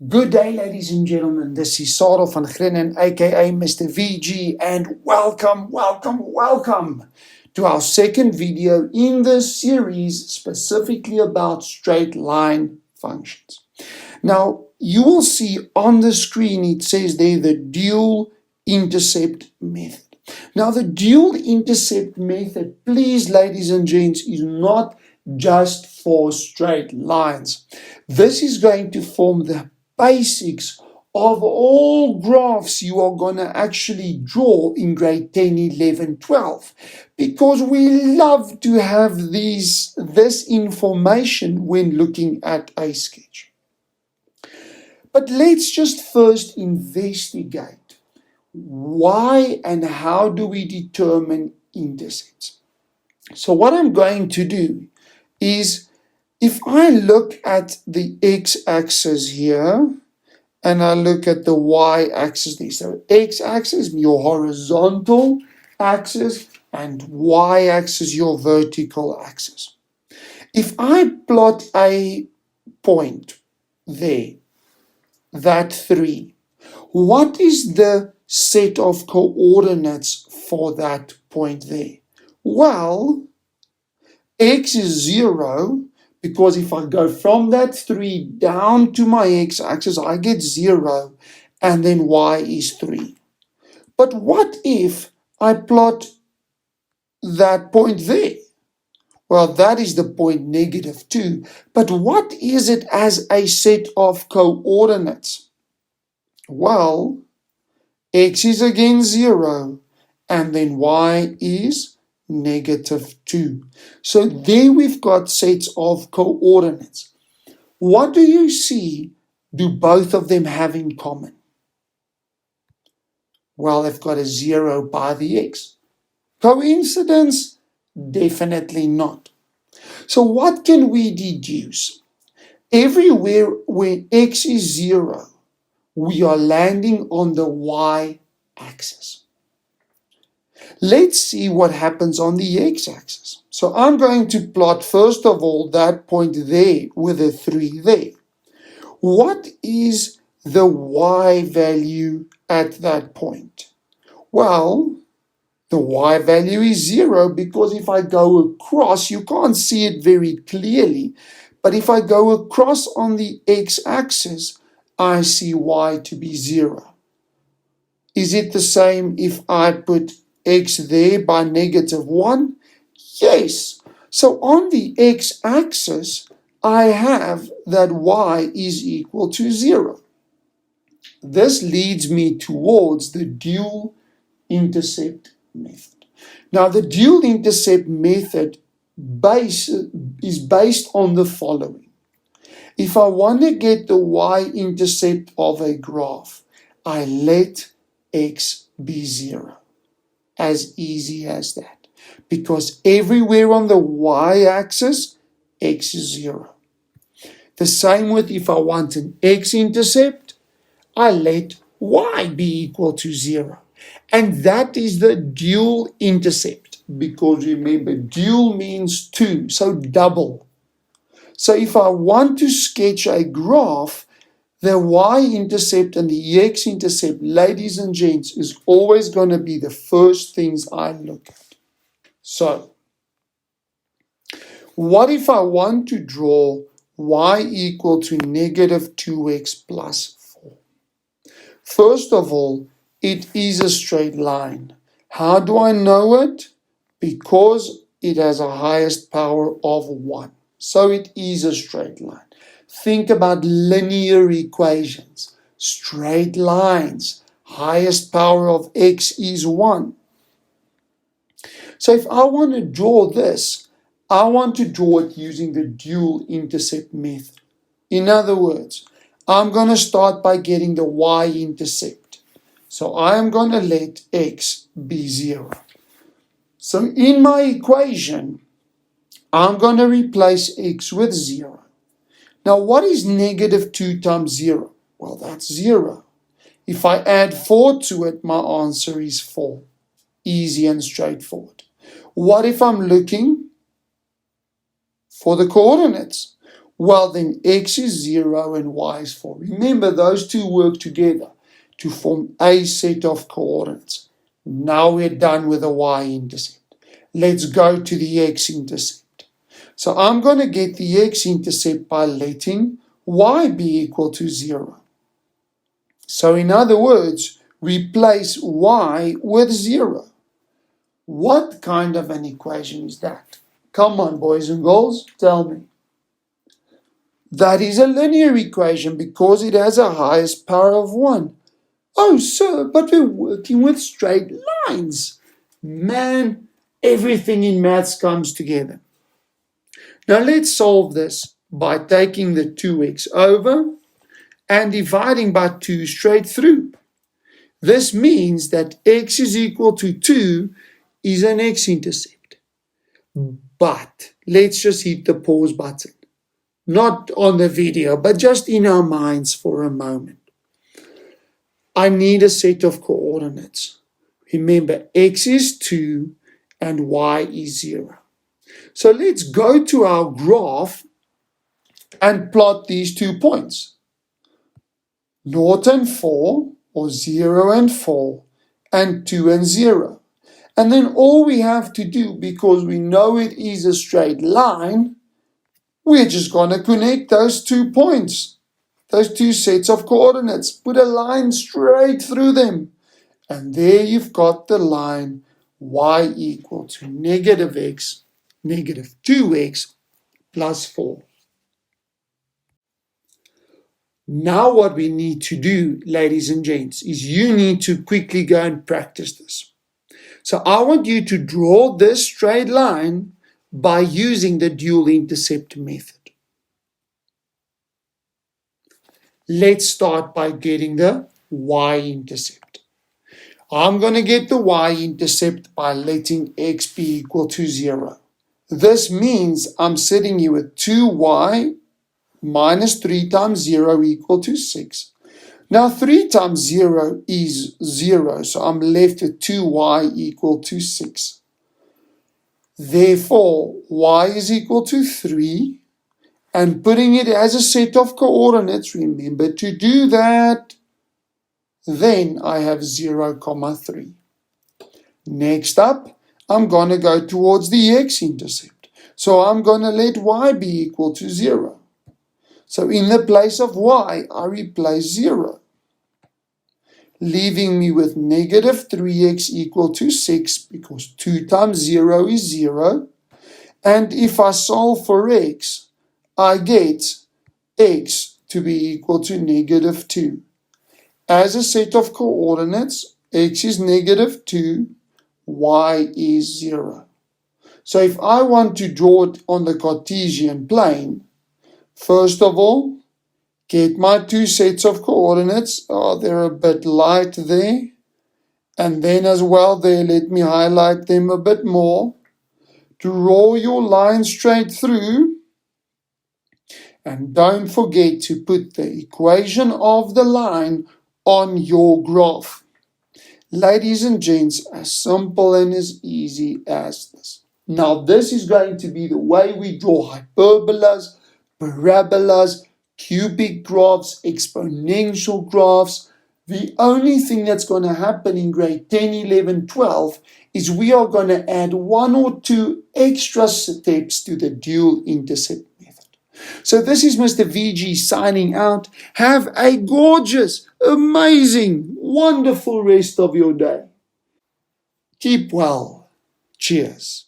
Good day, ladies and gentlemen. This is Sarel van Grinnen, aka Mr. VG, and welcome to our second video in this series specifically about straight line functions. Now, you will see on the screen it says there the dual intercept method. Now, the dual intercept method, please, ladies and gents, is not just for straight lines. This is going to form the basics of all graphs you are going to actually draw in grade 10, 11, 12, because we love to have this information when looking at a sketch. But let's just first investigate why and how do we determine intercepts. So what I'm going to do is, if I look at the x-axis here, and I look at the y-axis there, so x-axis, your horizontal axis, and y-axis, your vertical axis. If I plot a point there, that 3, what is the set of coordinates for that point there? Well, x is 0, because if I go from that 3 down to my x-axis, I get 0, and then y is 3. But what if I plot that point there? Well, that is the point -2. But what is it as a set of coordinates? Well, x is again 0, and then y is -2. So there we've got sets of coordinates. What do you see do both of them have in common? Well, they've got a 0 by the x. Coincidence? Definitely not. So what can we deduce? Everywhere where x is 0, we are landing on the y-axis. Let's see what happens on the x-axis. So I'm going to plot, first of all, that point there with a 3 there. What is the y value at that point? Well, the y value is 0, because if I go across, you can't see it very clearly, but if I go across on the x-axis, I see y to be 0. Is it the same if I put x there by -1? Yes. So on the x-axis, I have that y is equal to 0. This leads me towards the dual intercept method. Now, the dual intercept method is based on the following. If I want to get the y-intercept of a graph, I let x be 0. As easy as that. Because everywhere on the y-axis, x is 0. The same with if I want an x-intercept, I let y be equal to 0. And that is the dual intercept. Because remember, dual means 2, so double. So if I want to sketch a graph, the y-intercept and the x-intercept, ladies and gents, is always going to be the first things I look at. So, what if I want to draw y equal to -2x plus 4? First of all, it is a straight line. How do I know it? Because it has a highest power of 1. So it is a straight line. Think about linear equations. Straight lines. Highest power of x is 1. So if I want to draw this, I want to draw it using the dual intercept method. In other words, I'm going to start by getting the y-intercept. So I am going to let x be 0. So in my equation, I'm going to replace x with 0. Now, what is -2 times 0? Well, that's 0. If I add 4 to it, my answer is 4. Easy and straightforward. What if I'm looking for the coordinates? Well, then x is 0 and y is 4. Remember, those two work together to form a set of coordinates. Now we're done with the y-intercept. Let's go to the x-intercept. So I'm going to get the x-intercept by letting y be equal to 0. So in other words, replace y with 0. What kind of an equation is that? Come on, boys and girls, tell me. That is a linear equation because it has a highest power of 1. Oh, sir, but we're working with straight lines. Man, everything in maths comes together. Now let's solve this by taking the 2x over and dividing by 2 straight through. This means that x is equal to 2 is an x-intercept. But let's just hit the pause button. Not on the video, but just in our minds for a moment. I need a set of coordinates. Remember, x is 2 and y is 0. So let's go to our graph and plot these 2 points. 0 and 4, or 0 and 4, and 2 and 0. And then all we have to do, because we know it is a straight line, we're just going to connect those 2 points, those 2 sets of coordinates. Put a line straight through them. And there you've got the line y equal to negative x, negative 2x plus 4. Now what we need to do, ladies and gents, is you need to quickly go and practice this. So I want you to draw this straight line by using the dual intercept method. Let's start by getting the y-intercept. I'm going to get the y-intercept by letting x be equal to 0. This means I'm sitting here with 2y minus 3 times 0 equal to 6. Now 3 times 0 is 0, so I'm left with 2y equal to 6. Therefore, y is equal to 3. And putting it as a set of coordinates, remember to do that. Then I have 0, 3. Next up, I'm going to go towards the x-intercept. So I'm going to let y be equal to 0. So in the place of y, I replace 0. Leaving me with negative 3x equal to 6, because 2 times 0 is 0. And if I solve for x, I get x to be equal to negative 2. As a set of coordinates, x is negative 2, y is 0. So if I want to draw it on the Cartesian plane, first of all, get my 2 sets of coordinates. Oh, they're a bit light there. And then as well there, let me highlight them a bit more. Draw your line straight through. And don't forget to put the equation of the line on your graph. Ladies and gents, as simple and as easy as this. Now this is going to be the way we draw hyperbolas, parabolas, cubic graphs, exponential graphs. The only thing that's going to happen in grade 10, 11, 12 is we are going to add 1 or 2 extra steps to the dual intercept method. So this is Mr. VG signing out. Have a gorgeous, amazing, wonderful rest of your day. Keep well. Cheers.